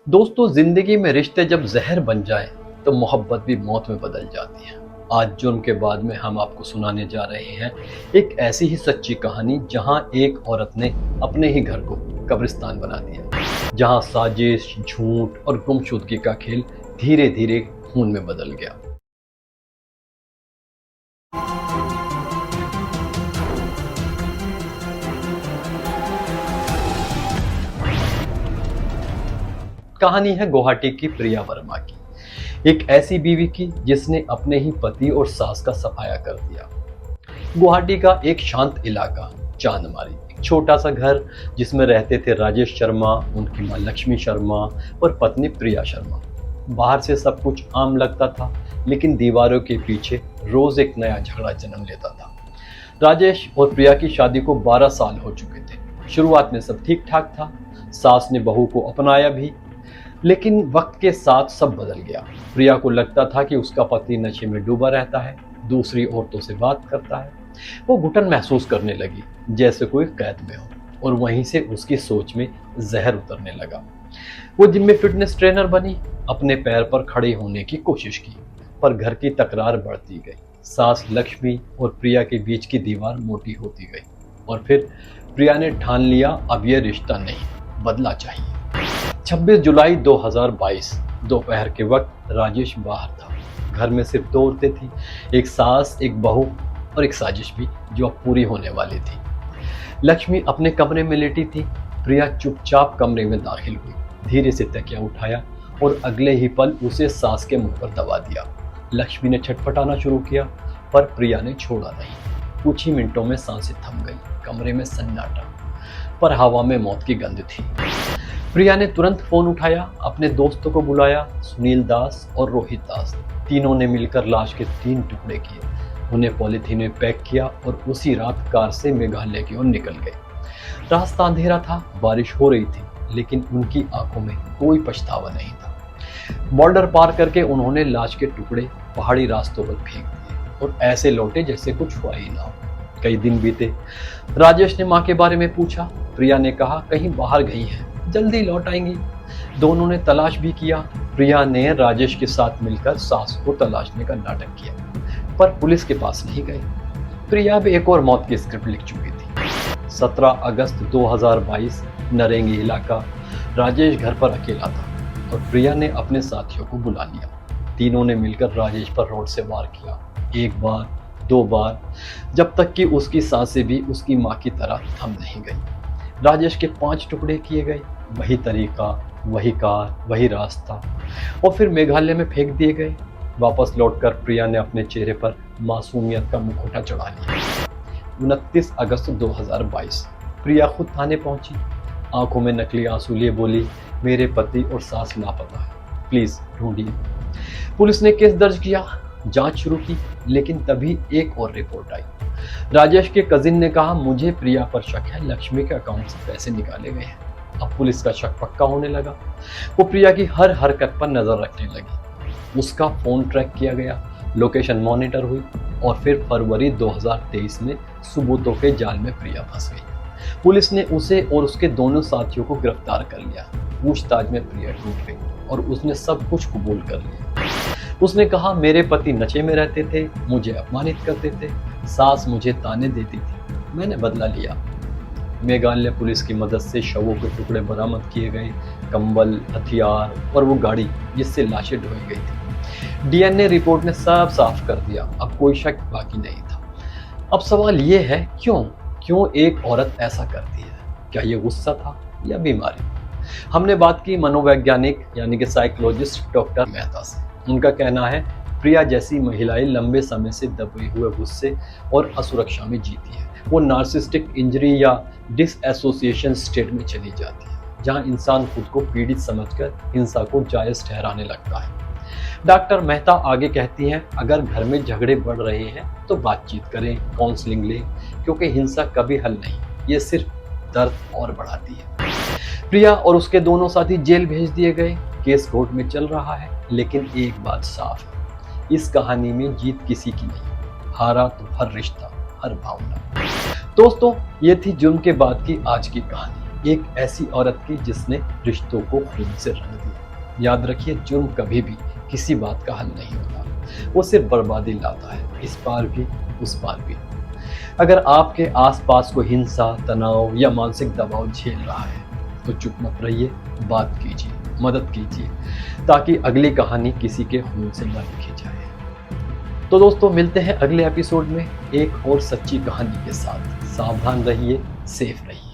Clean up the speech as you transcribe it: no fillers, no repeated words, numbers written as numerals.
दोस्तों, जिंदगी में रिश्ते जब जहर बन जाए तो मोहब्बत भी मौत में बदल जाती है। आज जुर्म के बाद में हम आपको सुनाने जा रहे हैं एक ऐसी ही सच्ची कहानी जहां एक औरत ने अपने ही घर को कब्रिस्तान बना दिया, जहां साजिश, झूठ और गुमशुदगी का खेल धीरे धीरे खून में बदल गया। कहानी है गुवाहाटी की प्रिया वर्मा की, एक ऐसी बीवी की जिसने अपने ही पति और सास का सफाया कर दिया। गुवाहाटी का एक शांत इलाका, चांदमारी, एक छोटा सा घर जिसमें रहते थे राजेश शर्मा, उनकी मां लक्ष्मी शर्मा और पत्नी प्रिया शर्मा। बाहर से सब कुछ आम लगता था, लेकिन दीवारों के पीछे रोज एक नया झगड़ा जन्म लेता था। राजेश और प्रिया की शादी को 12 साल हो चुके थे। शुरुआत में सब ठीक ठाक था, सास ने बहू को अपनाया भी, लेकिन वक्त के साथ सब बदल गया। प्रिया को लगता था कि उसका पति नशे में डूबा रहता है, दूसरी औरतों से बात करता है। वो घुटन महसूस करने लगी, जैसे कोई कैद में हो, और वहीं से उसकी सोच में जहर उतरने लगा। वो जिम में फिटनेस ट्रेनर बनी, अपने पैर पर खड़े होने की कोशिश की, पर घर की तकरार बढ़ती गई। सास लक्ष्मी और प्रिया के बीच की दीवार मोटी होती गई, और फिर प्रिया ने ठान लिया, अब यह रिश्ता नहीं, बदला चाहिए। 26 जुलाई 2022 दोपहर के वक्त राजेश बाहर था। घर में सिर्फ 2 औरतें थी, एक सास, एक बहू और एक साजिश भी जो अब पूरी होने वाली थी। लक्ष्मी अपने कमरे में लेटी थी। प्रिया चुपचाप कमरे में दाखिल हुई, धीरे से तकिया उठाया और अगले ही पल उसे सास के मुंह पर दबा दिया। लक्ष्मी ने छटपटाना शुरू किया, पर प्रिया ने छोड़ा नहीं। कुछ ही मिनटों में सांसें थम गई, कमरे में सन्नाटा, पर हवा में मौत की गंध थी। प्रिया ने तुरंत फोन उठाया, अपने दोस्तों को बुलाया, सुनील दास और रोहित दास। तीनों ने मिलकर लाश के 3 टुकड़े किए, उन्हें पॉलीथीन में पैक किया और उसी रात कार से मेघालय की ओर निकल गए। रास्ता अंधेरा था, बारिश हो रही थी, लेकिन उनकी आंखों में कोई पछतावा नहीं था। बॉर्डर पार करके उन्होंने लाश के टुकड़े पहाड़ी रास्तों पर फेंक दिए और ऐसे लौटे जैसे कुछ हुआ ही ना हो। कई दिन बीते। राजेश ने माँ के बारे में पूछा। प्रिया ने कहा कहीं बाहर गई है, जल्दी लौट आएंगी। दोनों ने तलाश भी किया। प्रिया ने राजेश के साथ मिलकर सास को तलाशने का नाटक किया, पर पुलिस के पास नहीं गई। प्रिया भी एक और मौत की स्क्रिप्ट लिख चुकी थी। 17 अगस्त 2022 नरेंगी इलाका। राजेश घर पर अकेला था और प्रिया ने अपने साथियों को बुला लिया। तीनों ने मिलकर राजेश पर रोड से वार किया, 1 बार, 2 बार, जब तक कि उसकी सांसें भी उसकी माँ की तरह थम नहीं गई। राजेश के 5 टुकड़े किए गए, वही तरीका, वही कार, वही रास्ता, और फिर मेघालय में फेंक दिए गए। वापस लौटकर प्रिया ने अपने चेहरे पर मासूमियत का मुखौटा चढ़ा लिया। 29 अगस्त 2022 प्रिया खुद थाने पहुंची, आंखों में नकली आंसू लिए बोली, मेरे पति और सास लापता है, प्लीज ढूंढिए। पुलिस ने केस दर्ज किया, जांच शुरू की, लेकिन तभी एक और रिपोर्ट आई। राजेश के कजिन ने कहा, मुझे प्रिया पर शक है, लक्ष्मी के अकाउंट से पैसे निकाले गए हैं। अब पुलिस का शक पक्का होने लगा। वो प्रिया की हर हरकत पर नजर रखने लगी। उसका फोन ट्रैक किया गया, लोकेशन मॉनिटर हुई, और फिर फरवरी 2023 में सबूतों के जाल में प्रिया फंस गई। पुलिस ने उसे और उसके दोनों साथियों को गिरफ्तार कर लिया। पूछताछ में प्रिया टूट गई और उसने सब कुछ कबूल कर लिया। उसने कहा, मेरे पति नशे में रहते थे, मुझे अपमानित करते थे, सास मुझे ताने देती थी, मैंने बदला लिया। मेघालय पुलिस की मदद से शवों के टुकड़े बरामद किए गए, कंबल, हथियार और वो गाड़ी जिससे लाशें ढोई गई थी। डीएनए रिपोर्ट ने सब साफ कर दिया, अब कोई शक बाकी नहीं था। अब सवाल ये है, क्यों एक औरत ऐसा करती है? क्या ये गुस्सा था या बीमारी? हमने बात की मनोवैज्ञानिक यानी कि साइकोलॉजिस्ट डॉक्टर मेहता से। उनका कहना है, प्रिया जैसी महिलाएं लंबे समय से दबे हुए गुस्से और असुरक्षा में जीती है। वो नार्सिस्टिक इंजरी या डिसएसोसिएशन स्टेट में चली जाती है, जहां इंसान खुद को पीड़ित समझकर हिंसा को जायज ठहराने लगता है। डॉक्टर मेहता आगे कहती हैं, अगर घर में झगड़े बढ़ रहे हैं तो बातचीत करें, काउंसलिंग लें, क्योंकि हिंसा कभी हल नहीं, ये सिर्फ दर्द और बढ़ाती है। प्रिया और उसके दोनों साथी जेल भेज दिए गए। केस कोर्ट में चल रहा है, लेकिन एक बात साफ है, इस कहानी में जीत किसी की नहीं, हारा तो हर रिश्ता, हर भावना। दोस्तों, ये थी जुर्म के बाद की आज की कहानी। एक ऐसी औरत की जिसने रिश्तों को खून से रंग दिया। याद रखिए, जुर्म कभी भी किसी बात का हल नहीं होता, वो सिर्फ बर्बादी लाता है, इस पार भी उस पार भी। अगर आपके आसपास कोई हिंसा, तनाव या मानसिक दबाव झेल रहा है तो चुप मत रहिए, बात कीजिए, मदद कीजिए, ताकि अगली कहानी किसी के खून से न लिखी जाए। तो दोस्तों, मिलते हैं अगले एपिसोड में एक और सच्ची कहानी के साथ। सावधान रहिए, सेफ रहिए।